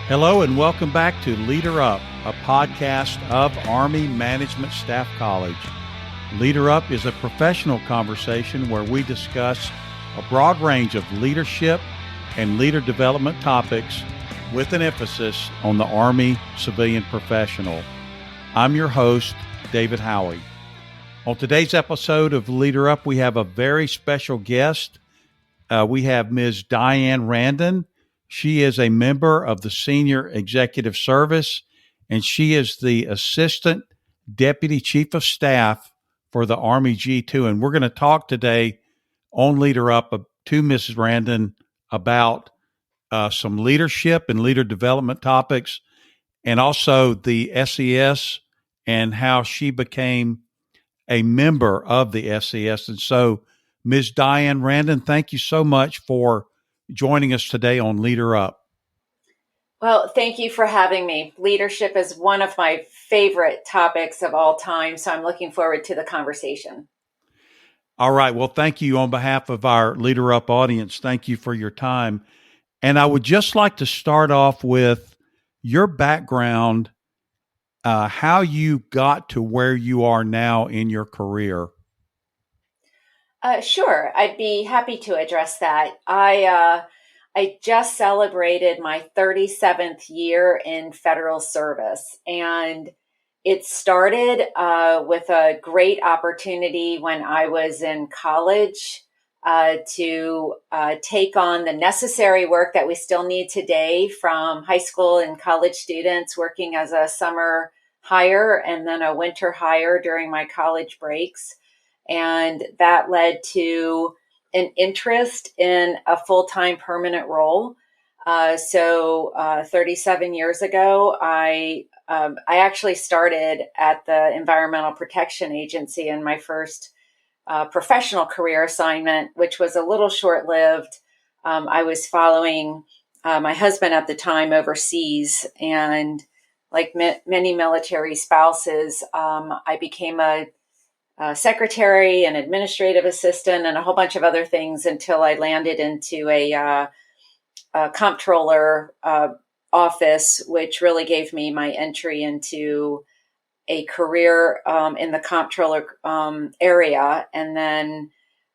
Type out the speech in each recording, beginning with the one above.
Hello and welcome back to Leader Up, a podcast of Army Management Staff College. Leader Up is a professional conversation where we discuss a broad range of leadership and leader development topics with an emphasis on the Army civilian professional. I'm your host, David Howey. On today's episode of Leader Up, we have a very special guest. We have Ms. Diane Randon. She is a member of the Senior Executive Service, and she is the Assistant Deputy Chief of Staff for the Army G2. And we're going to talk today on Leader Up to Mrs. Randon about some leadership and leader development topics, and also the SES and how she became a member of the SES. And so, Ms. Diane Randon, thank you so much for joining us today on Leader Up. Well, thank you for having me. Leadership is one of my favorite topics of all time, so I'm looking forward to the conversation. All right. Well, thank you on behalf of our Leader Up audience. Thank you for your time. And I would just like to start off with your background, how you got to where you are now in your career. Sure, I'd be happy to address that. I just celebrated my 37th year in federal service, and it started with a great opportunity when I was in college to take on the necessary work that we still need today from high school and college students working as a summer hire and then a winter hire during my college breaks. And that led to an interest in a full-time permanent role. So 37 years ago, I actually started at the Environmental Protection Agency in my first professional career assignment, which was a little short-lived. I was following my husband at the time overseas, and like many military spouses, I became a secretary and administrative assistant and a whole bunch of other things until I landed into a comptroller office, which really gave me my entry into a career in the comptroller area. And then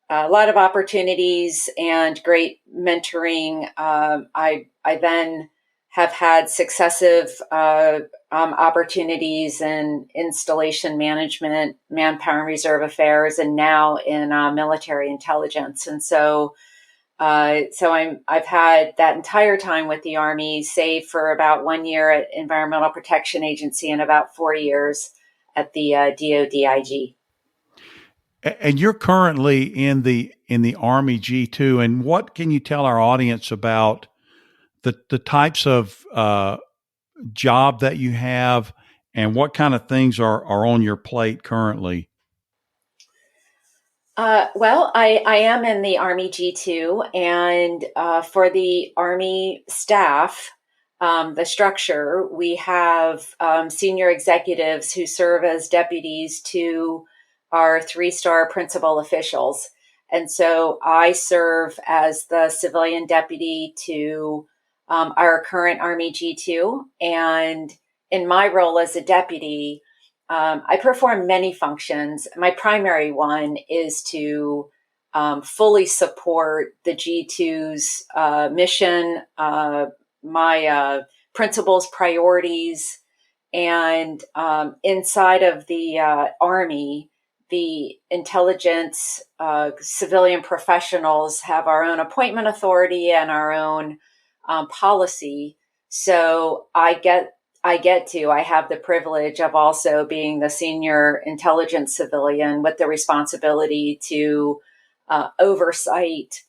a lot of opportunities and great mentoring. I then have had successive opportunities in installation management, manpower and reserve affairs, and now in military intelligence. And so I've had that entire time with the Army, save for about 1 year at Environmental Protection Agency and about 4 years at the DODIG. And you're currently in the Army G2. And what can you tell our audience about the types of job that you have and what kind of things are on your plate currently? Well, I am in the Army G2, and for the Army staff, the structure, we have senior executives who serve as deputies to our 3-star principal officials. And so I serve as the civilian deputy to our current Army G2. And in my role as a deputy, I perform many functions. My primary one is to fully support the G2's mission, my principals' priorities, and inside of the Army, the intelligence civilian professionals have our own appointment authority and our own policy. So I have the privilege of also being the senior intelligence civilian with the responsibility to oversight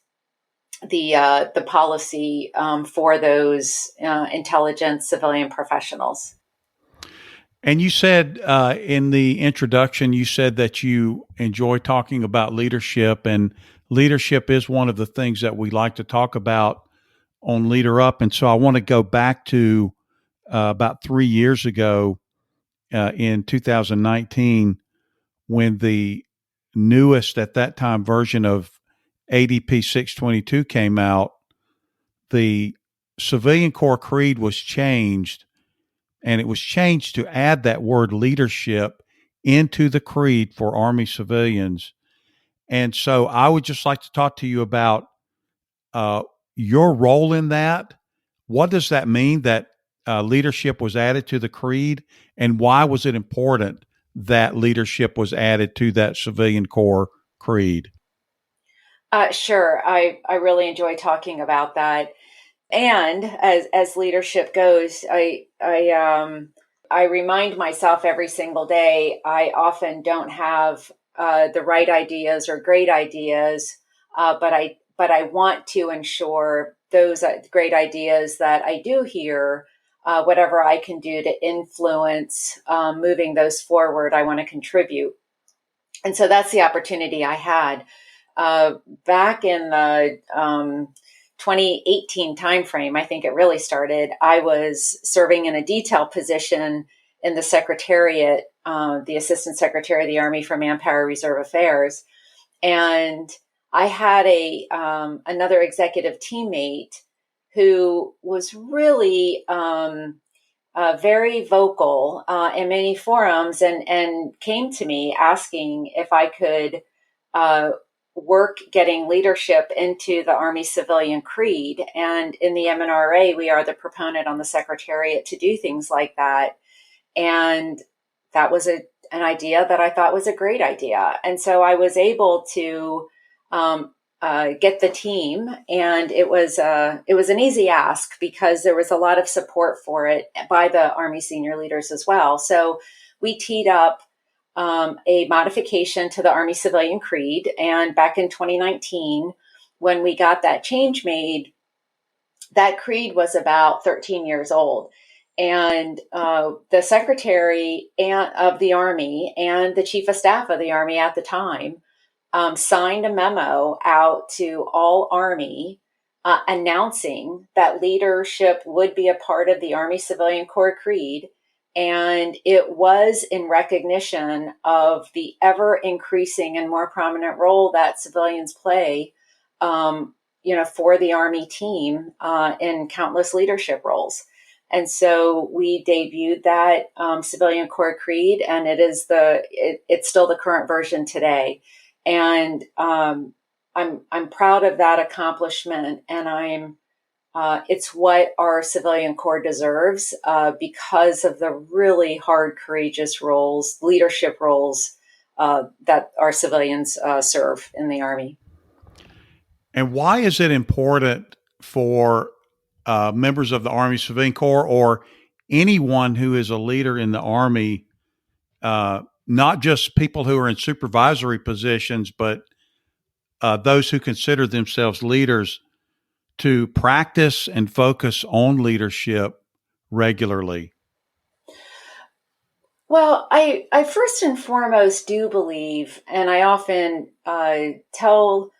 the policy for those intelligence civilian professionals. And you said in the introduction, you said that you enjoy talking about leadership, and leadership is one of the things that we like to talk about on Leader Up. And so I want to go back to about 3 years ago in 2019 when the newest at that time version of ADP 622 came out. The Civilian Corps Creed was changed, and it was changed to add that word leadership into the creed for Army civilians. And so I would just like to talk to you about uh, your role in that. What does that mean that leadership was added to the creed, and why was it important that leadership was added to that Civilian Corps Creed? Sure. I really enjoy talking about that. And as leadership goes, I remind myself every single day, I often don't have the right ideas or great ideas, but I want to ensure those great ideas that I do hear, whatever I can do to influence moving those forward, I want to contribute. And so that's the opportunity I had back in the 2018 timeframe. I think it really started. I was serving in a detail position in the Secretariat, the Assistant Secretary of the Army for Manpower Reserve Affairs, and I had another executive teammate who was really very vocal in many forums, and came to me asking if I could uh, work getting leadership into the Army Civilian Creed. And in the MNRA, we are the proponent on the Secretariat to do things like that. And that was an idea that I thought was a great idea. And so I was able to get the team, and it was an easy ask because there was a lot of support for it by the Army senior leaders as well. So we teed up a modification to the Army Civilian Creed, and back in 2019, when we got that change made, that creed was about 13 years old. And the Secretary of the Army and the Chief of Staff of the Army at the time signed a memo out to all Army announcing that leadership would be a part of the Army Civilian Corps Creed. And it was in recognition of the ever increasing and more prominent role that civilians play, for the Army team in countless leadership roles. And so we debuted that Civilian Corps Creed, and it's still the current version today. And I'm proud of that accomplishment, and it's what our civilian corps deserves because of the really hard, courageous leadership roles that our civilians serve in the Army. And why is it important for members of the Army Civilian Corps or anyone who is a leader in the Army, not just people who are in supervisory positions, but those who consider themselves leaders, to practice and focus on leadership regularly? Well, I first and foremost do believe, and I often tell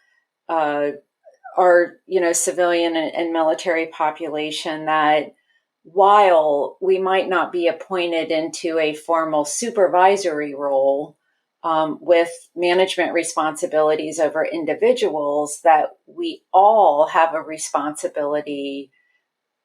our civilian and military population that while we might not be appointed into a formal supervisory role with management responsibilities over individuals, that we all have a responsibility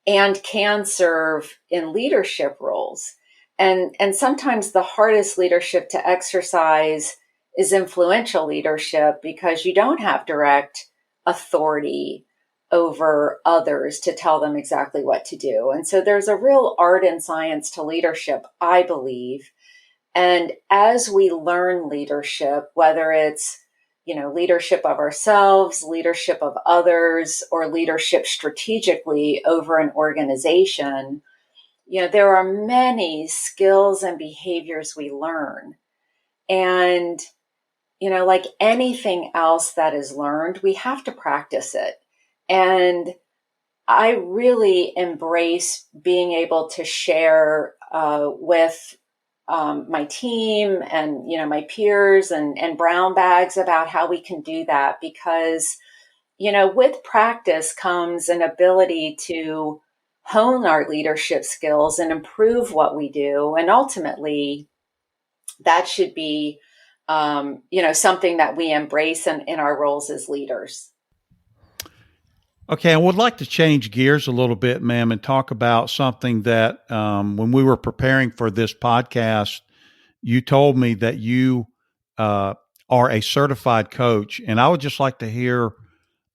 and can serve in leadership roles. And sometimes the hardest leadership to exercise is influential leadership, because you don't have direct authority over others to tell them exactly what to do. And so there's a real art and science to leadership, I believe. And as we learn leadership, whether it's leadership of ourselves, leadership of others, or leadership strategically over an organization, there are many skills and behaviors we learn. And, like anything else that is learned, we have to practice it. And I really embrace being able to share with my team and my peers and brown bags about how we can do that, because with practice comes an ability to hone our leadership skills and improve what we do, and ultimately that should be something that we embrace in our roles as leaders. Okay, I would like to change gears a little bit, ma'am, and talk about something that when we were preparing for this podcast, you told me that you uh, are a certified coach. And I would just like to hear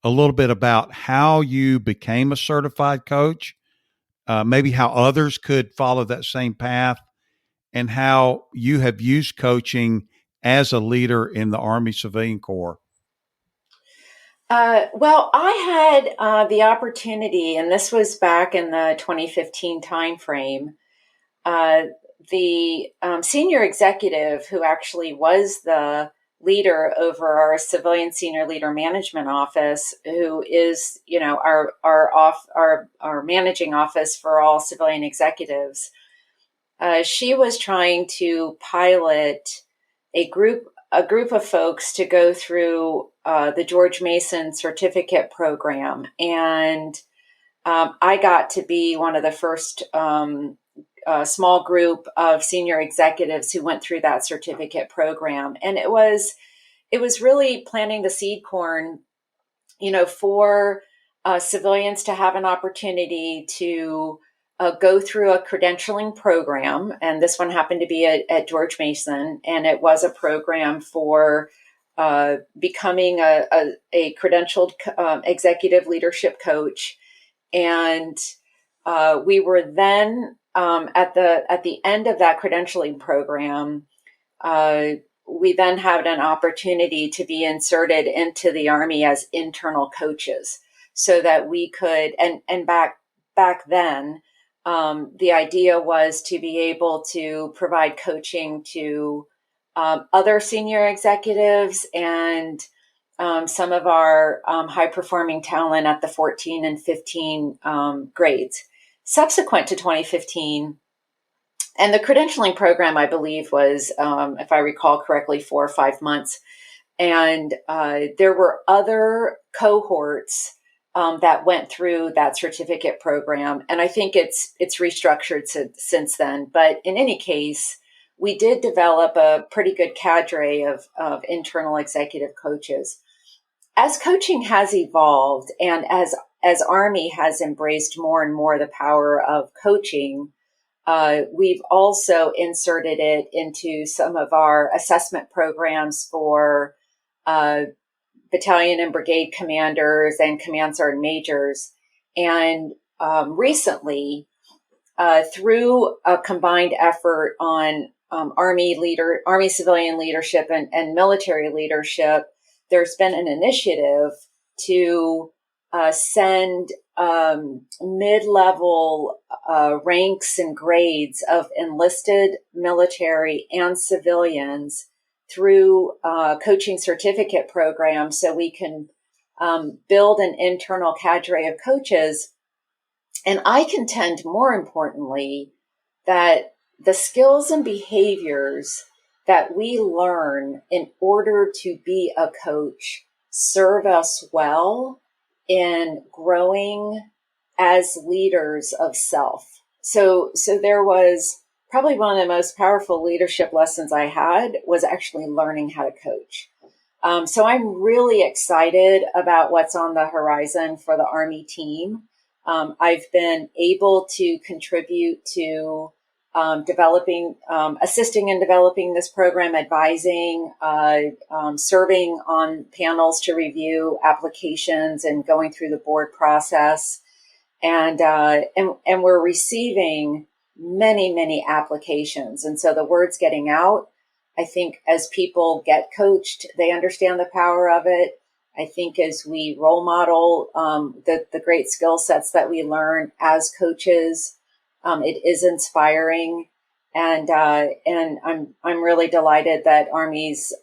a little bit about how you became a certified coach, maybe how others could follow that same path, and how you have used coaching as a leader in the Army Civilian Corps. Well, I had the opportunity, and this was back in the 2015 timeframe. Uh, the senior executive who actually was the leader over our civilian senior leader management office, who is, our managing office for all civilian executives, she was trying to pilot a group of folks to go through the George Mason certificate program, and I got to be one of the first small group of senior executives who went through that certificate program, and it was really planting the seed corn, for civilians to have an opportunity to go through a credentialing program. And this one happened to be at George Mason, and it was a program for becoming a credentialed executive leadership coach. And we were then at the end of that credentialing program, we then had an opportunity to be inserted into the Army as internal coaches, so that we could, and back then, the idea was to be able to provide coaching to other senior executives and some of our high performing talent at the 14 and 15 grades. Subsequent to 2015, and the credentialing program, I believe, was, if I recall correctly, 4 or 5 months. And there were other cohorts that went through that certificate program. And I think it's restructured since then. But in any case, we did develop a pretty good cadre of internal executive coaches. As coaching has evolved, and as Army has embraced more and more the power of coaching, we've also inserted it into some of our assessment programs for battalion and brigade commanders and command sergeant majors. And recently, through a combined effort on Army civilian leadership and military leadership, there's been an initiative to send mid-level ranks and grades of enlisted military and civilians through coaching certificate programs, so we can build an internal cadre of coaches. And I contend, more importantly, that the skills and behaviors that we learn in order to be a coach serve us well in growing as leaders of self. So there was probably one of the most powerful leadership lessons I had was actually learning how to coach. So I'm really excited about what's on the horizon for the Army team. I've been able to contribute to assisting in developing this program, advising, serving on panels to review applications and going through the board process. And we're receiving many applications. And so the word's getting out. I think as people get coached, they understand the power of it. I think as we role model the great skill sets that we learn as coaches, it is inspiring, and I'm really delighted that Army's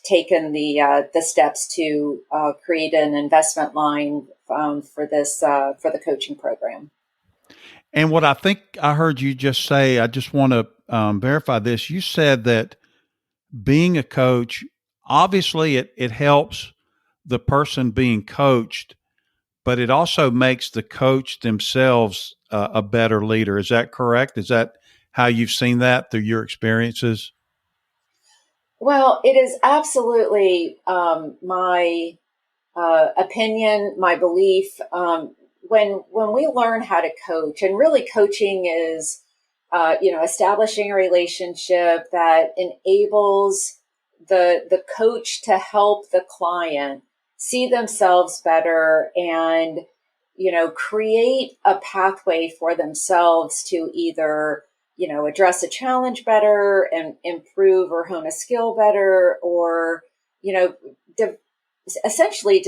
taken the steps to create an investment line for the coaching program. And what I think I heard you just say, I just want to verify this. You said that being a coach, obviously it helps the person being coached, but it also makes the coach themselves a better leader. Is that correct? Is that how you've seen that through your experiences? Well, it is absolutely my opinion, my belief. When we learn how to coach, and really coaching is, establishing a relationship that enables the coach to help the client see themselves better and, create a pathway for themselves to either, address a challenge better and improve or hone a skill better, or, essentially,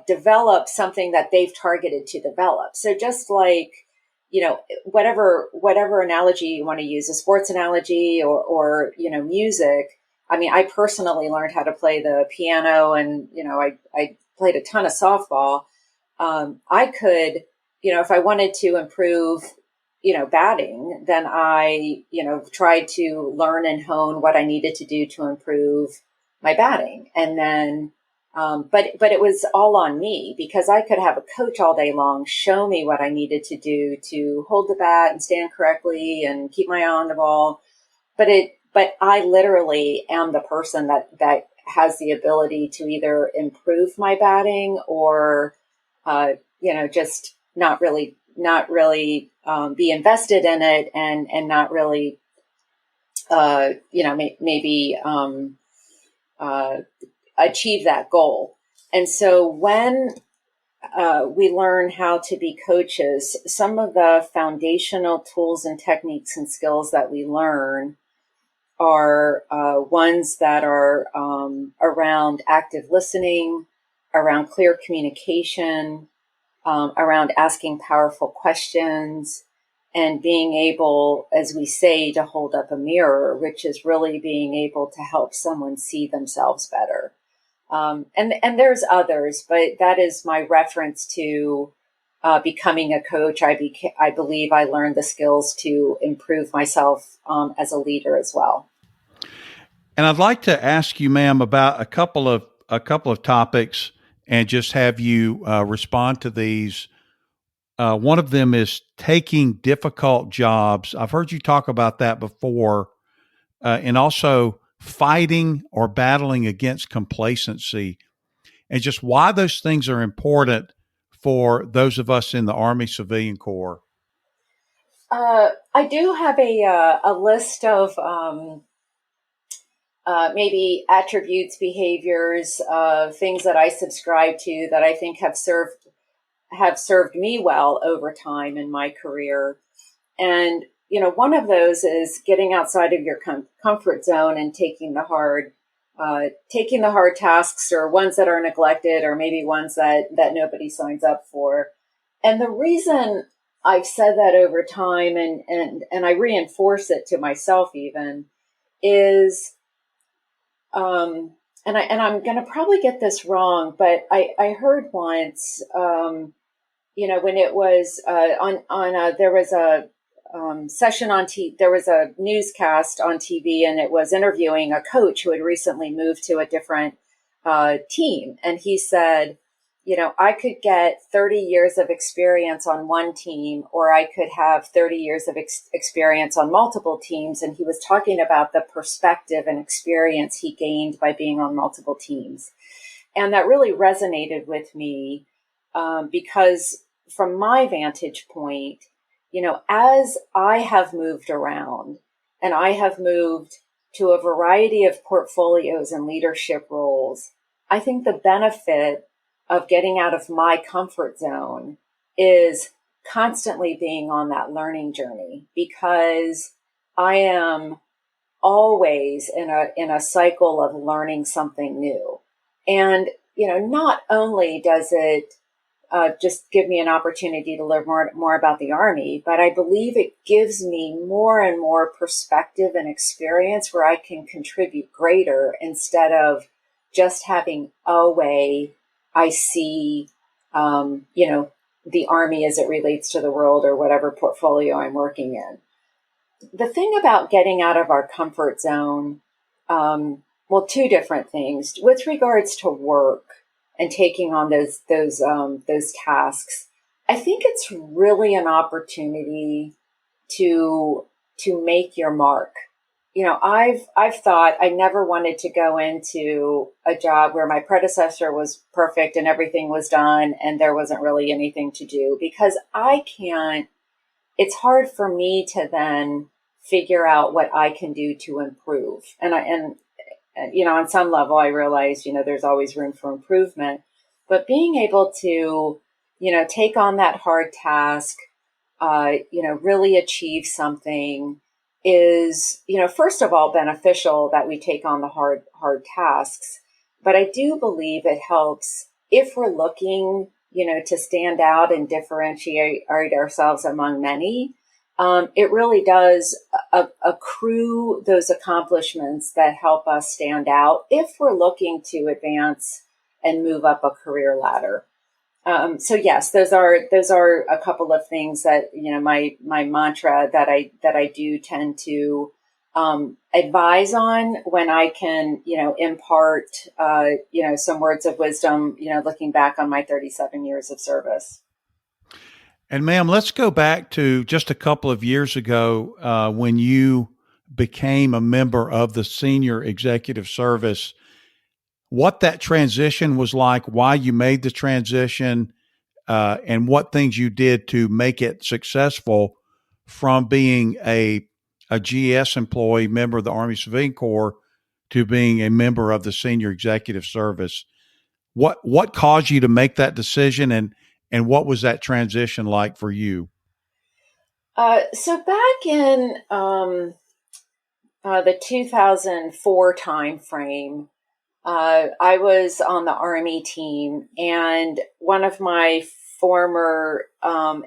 develop something that they've targeted to develop. So just like, whatever analogy you want to use, a sports analogy or music. I mean, I personally learned how to play the piano and, I played a ton of softball. I could, if I wanted to improve, batting, then I, tried to learn and hone what I needed to do to improve my batting. And then, but it was all on me, because I could have a coach all day long show me what I needed to do to hold the bat and stand correctly and keep my eye on the ball. But I literally am the person that has the ability to either improve my batting or, just not really be invested in it and not really, maybe achieve that goal. And so when we learn how to be coaches, some of the foundational tools and techniques and skills that we learn are ones that are around active listening, around clear communication, around asking powerful questions, and being able, as we say, to hold up a mirror, which is really being able to help someone see themselves better. And there's others, but that is my reference to becoming a coach. I believe I learned the skills to improve myself as a leader as well. And I'd like to ask you, ma'am, about a couple of topics and just have you respond to these. One of them is taking difficult jobs. I've heard you talk about that before, and also fighting or battling against complacency, and just why those things are important for those of us in the Army Civilian Corps. I do have a list of maybe attributes, behaviors, things that I subscribe to that I think have served me well over time in my career. And, one of those is getting outside of your comfort zone and taking the hard tasks, or ones that are neglected, or maybe ones that nobody signs up for. And the reason I've said that over time, and I reinforce it to myself even, is, and I'm going to probably get this wrong, but I heard once, when it was there was a session on there was a newscast on TV, and it was interviewing a coach who had recently moved to a different team, and he said, I could get 30 years of experience on one team, or I could have 30 years of experience on multiple teams. And he was talking about the perspective and experience he gained by being on multiple teams. And that really resonated with me because from my vantage point, as I have moved around and I have moved to a variety of portfolios and leadership roles, I think the benefit of getting out of my comfort zone is constantly being on that learning journey, because I am always in a cycle of learning something new. And, not only does it just give me an opportunity to learn more about the Army, but I believe it gives me more and more perspective and experience where I can contribute greater, instead of just having a way I see, the Army as it relates to the world or whatever portfolio I'm working in. The thing about getting out of our comfort zone, two different things with regards to work and taking on those tasks. I think it's really an opportunity to make your mark. I've thought I never wanted to go into a job where my predecessor was perfect and everything was done and there wasn't really anything to do, because it's hard for me to then figure out what I can do to improve. On some level, I realize, there's always room for improvement, but being able to, take on that hard task, really achieve something is, first of all, beneficial that we take on the hard tasks. But I do believe it helps if we're looking, to stand out and differentiate ourselves among many. It really does accrue those accomplishments that help us stand out if we're looking to advance and move up a career ladder. So yes, those are a couple of things that, my mantra that I do tend to advise on when I can, impart, some words of wisdom, looking back on my 37 years of service. And ma'am, let's go back to just a couple of years ago when you became a member of the senior executive service, what that transition was like, why you made the transition, and what things you did to make it successful from being a GS employee, member of the Army Civilian Corps, to being a member of the senior executive service. What caused you to make that decision, and what was that transition like for you? So back in the 2004 timeframe, I was on the Army team, and one of my former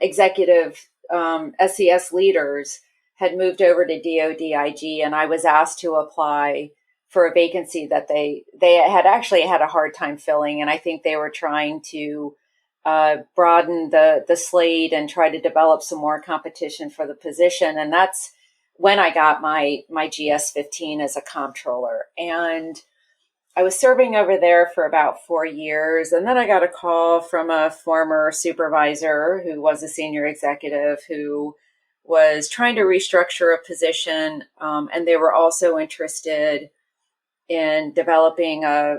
executive SES leaders had moved over to DODIG, and I was asked to apply for a vacancy that they had actually had a hard time filling, and I think they were trying to broaden the slate and try to develop some more competition for the position. And that's when I got my GS-15 as a comptroller. And I was serving over there for about 4 years. And then I got a call from a former supervisor who was a senior executive who was trying to restructure a position. And they were also interested in developing a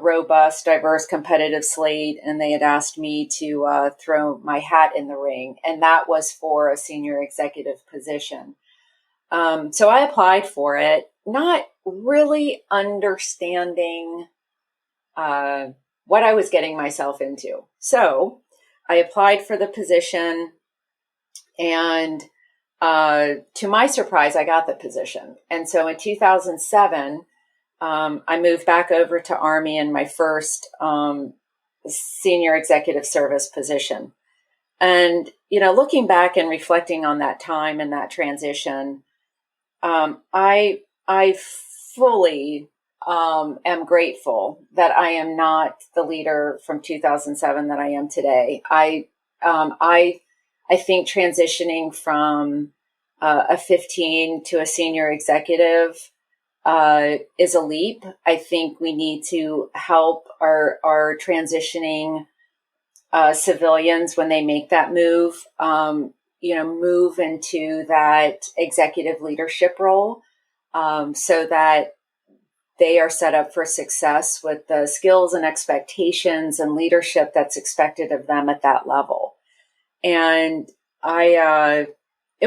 robust, diverse, competitive slate. And they had asked me to throw my hat in the ring. And that was for a senior executive position. So I applied for it, not really understanding what I was getting myself into. So I applied for the position, and to my surprise, I got the position. And so in 2007, I moved back over to Army in my first senior executive service position. And, looking back and reflecting on that time and that transition, I fully am grateful that I am not the leader from 2007 that I am today. I think transitioning from a 15 to a senior executive is a leap. I think we need to help our transitioning civilians when they make that move. Move into that executive leadership role so that they are set up for success with the skills and expectations and leadership that's expected of them at that level. And it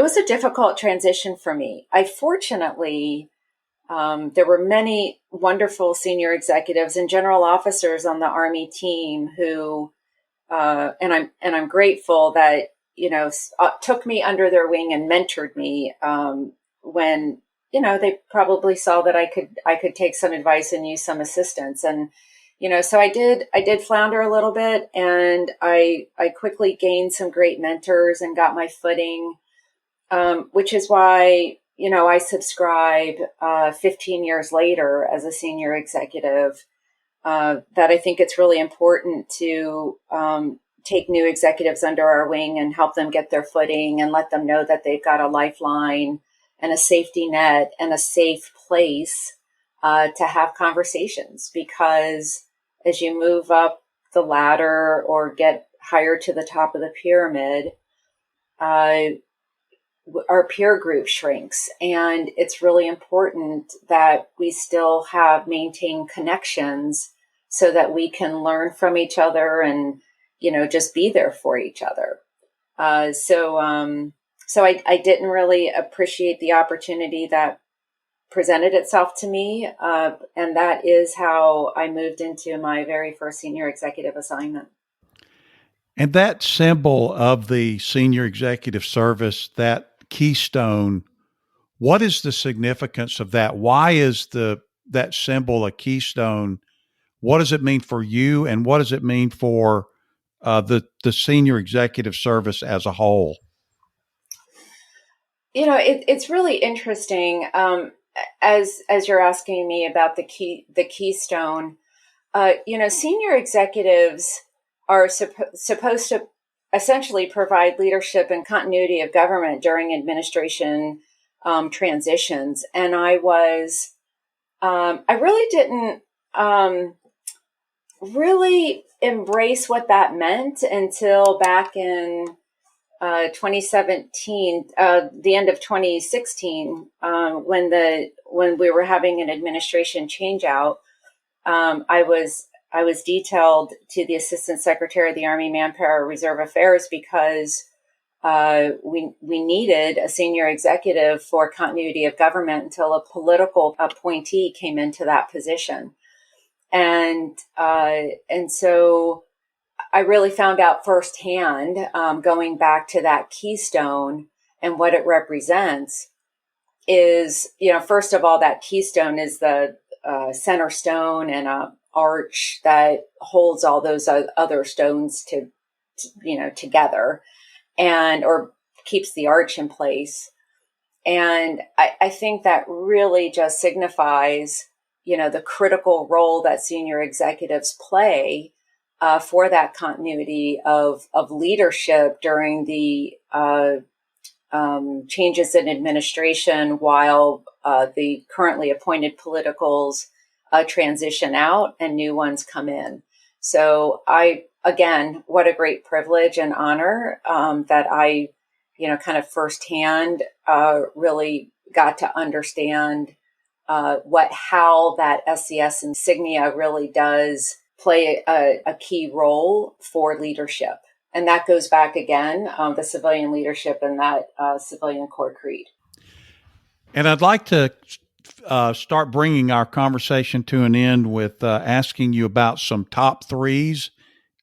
was a difficult transition for me. Fortunately, there were many wonderful senior executives and general officers on the Army team who, and I'm grateful that, took me under their wing and mentored me, when, they probably saw that I could take some advice and use some assistance. And, so I did flounder a little bit, and I quickly gained some great mentors and got my footing, which is why, I subscribe, 15 years later as a senior executive, that I think it's really important to, take new executives under our wing and help them get their footing and let them know that they've got a lifeline and a safety net and a safe place to have conversations. Because as you move up the ladder or get higher to the top of the pyramid, our peer group shrinks, and it's really important that we still have maintained connections so that we can learn from each other and, just be there for each other. So I didn't really appreciate the opportunity that presented itself to me. And that is how I moved into my very first senior executive assignment. And that symbol of the senior executive service, that keystone, what is the significance of that? Why is that symbol a keystone? What does it mean for you, and what does it mean for the senior executive service as a whole? It's really interesting. As you're asking me about the keystone, senior executives are supposed to essentially provide leadership and continuity of government during administration transitions. And I really didn't really embrace what that meant until back in 2017, the end of 2016, when we were having an administration change out. I was detailed to the Assistant Secretary of the Army Manpower Reserve Affairs because we needed a senior executive for continuity of government until a political appointee came into that position. And so I really found out firsthand, going back to that keystone and what it represents is, first of all, that keystone is the center stone and a arch that holds all those other stones together, or keeps the arch in place. And I think that really just signifies, the critical role that senior executives play for that continuity of leadership during the changes in administration while the currently appointed politicals transition out and new ones come in. So again, what a great privilege and honor that I, kind of firsthand really got to understand how that SCS insignia really does play a key role for leadership. And that goes back again, the civilian leadership and that civilian core creed. And I'd like to start bringing our conversation to an end with asking you about some top threes,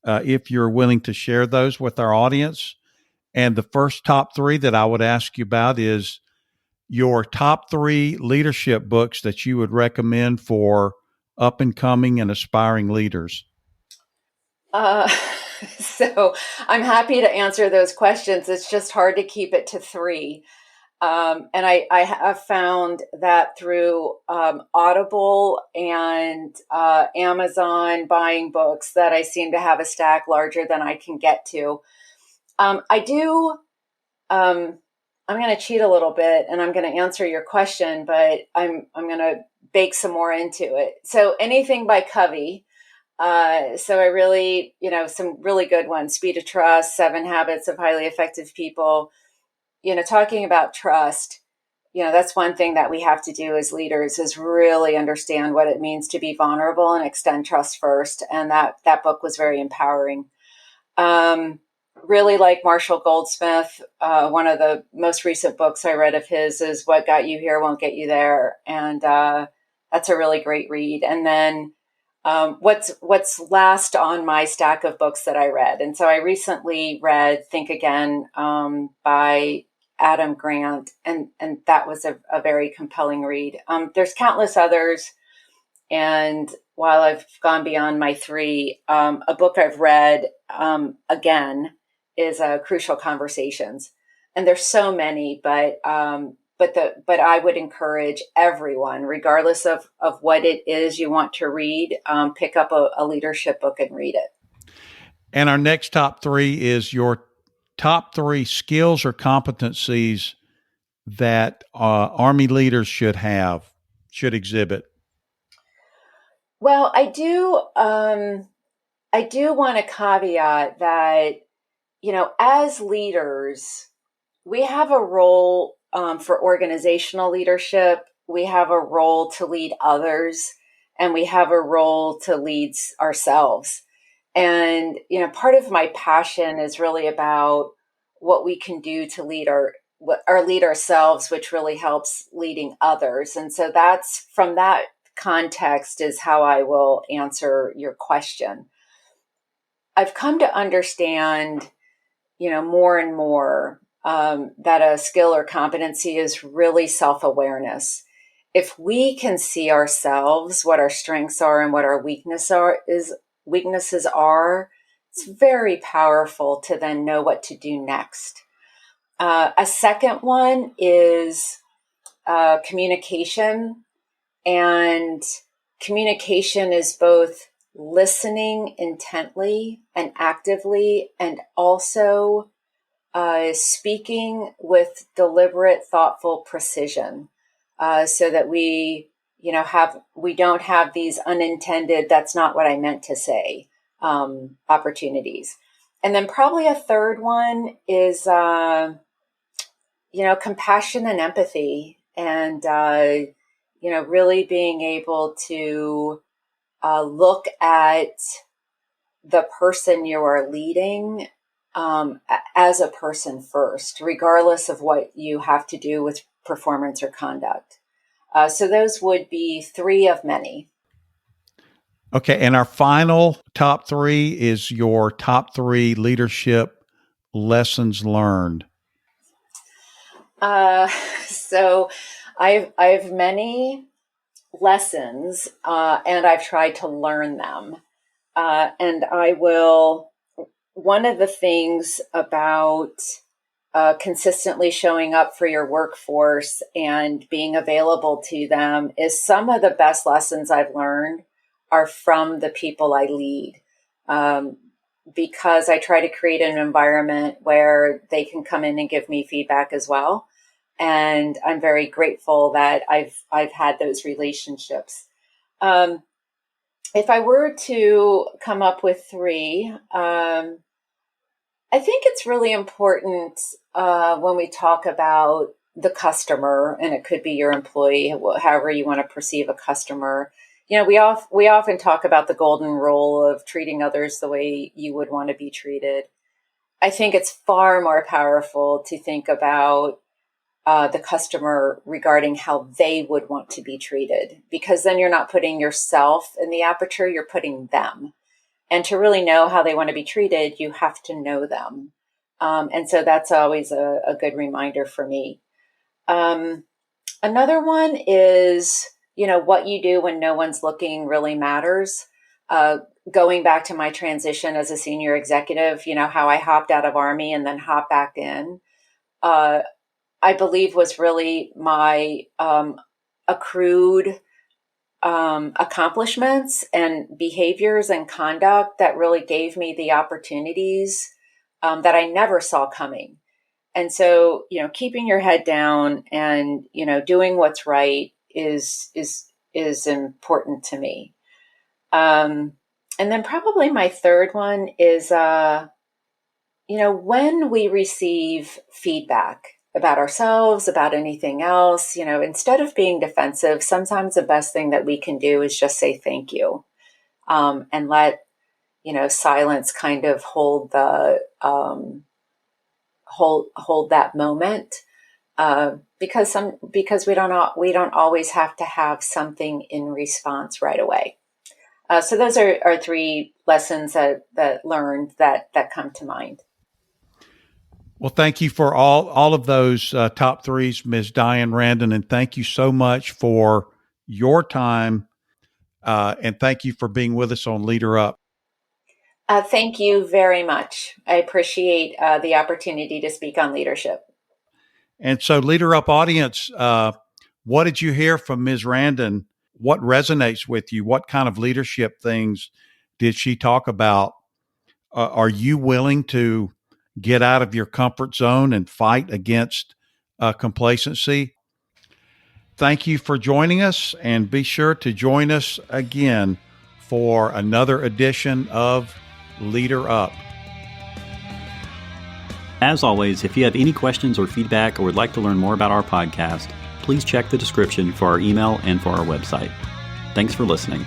if you're willing to share those with our audience. And the first top three that I would ask you about is your top three leadership books that you would recommend for up and coming and aspiring leaders. So I'm happy to answer those questions. It's just hard to keep it to three. And I have found that through Audible and Amazon buying books that I seem to have a stack larger than I can get to. I'm going to cheat a little bit and I'm going to answer your question, but I'm going to bake some more into it. So anything by Covey. So I really, some really good ones, Speed of Trust, 7 Habits of Highly Effective People, talking about trust. That's one thing that we have to do as leaders is really understand what it means to be vulnerable and extend trust first. And that book was very empowering. Really like Marshall Goldsmith. One of the most recent books I read of his is What Got You Here Won't Get You There. And that's a really great read. And then what's last on my stack of books that I read. And so I recently read Think Again by Adam Grant. And that was a very compelling read. There's countless others. And while I've gone beyond my three, a book I've read again is Crucial Conversations. And there's so many, but I would encourage everyone, regardless of what it is you want to read, pick up a leadership book and read it. And our next top three is your top three skills or competencies that Army leaders should exhibit. Well, I do want to caveat that, as leaders, we have a role for organizational leadership. We have a role to lead others, and we have a role to lead ourselves. And, part of my passion is really about what we can do to lead ourselves, which really helps leading others. And so that's from that context is how I will answer your question. I've come to understand, more and more that a skill or competency is really self-awareness. If we can see ourselves, what our strengths are and what our weaknesses are, it's very powerful to then know what to do next. A second one is communication. And communication is both listening intently and actively, and also speaking with deliberate, thoughtful precision, so that we don't have these unintended, that's not what I meant to say, opportunities. And then probably a third one is, compassion and empathy, and, really being able to look at the person you are leading as a person first, regardless of what you have to do with performance or conduct. So those would be three of many. Okay, and our final top three is your top three leadership lessons learned. So I have many lessons, and I've tried to learn them. And one of the things about consistently showing up for your workforce and being available to them is some of the best lessons I've learned are from the people I lead. Because I try to create an environment where they can come in and give me feedback as well. And I'm very grateful that I've had those relationships. If I were to come up with three, I think it's really important when we talk about the customer, and it could be your employee, however you want to perceive a customer. We often talk about the golden rule of treating others the way you would want to be treated. I think it's far more powerful to think about the customer regarding how they would want to be treated, because then you're not putting yourself in the aperture, you're putting them. And to really know how they want to be treated, you have to know them. And so that's always a good reminder for me. Another one is, what you do when no one's looking really matters. Going back to my transition as a senior executive, how I hopped out of Army and then hopped back in, I believe was really my accrued accomplishments and behaviors and conduct that really gave me the opportunities that I never saw coming. And so, keeping your head down and, doing what's right is important to me. And then probably my third one is, when we receive feedback about ourselves, about anything else, instead of being defensive, sometimes the best thing that we can do is just say thank you, and let, silence kind of hold the, hold that moment, because we don't always have to have something in response right away. So those are three lessons that learned that come to mind. Well, thank you for all of those top threes, Ms. Diane Randon, and thank you so much for your time, and thank you for being with us on Leader Up. Thank you very much. I appreciate the opportunity to speak on leadership. And so, Leader Up audience, what did you hear from Ms. Randon? What resonates with you? What kind of leadership things did she talk about? Are you willing to get out of your comfort zone and fight against complacency? Thank you for joining us, and be sure to join us again for another edition of Leader Up. As always, if you have any questions or feedback or would like to learn more about our podcast, please check the description for our email and for our website. Thanks for listening.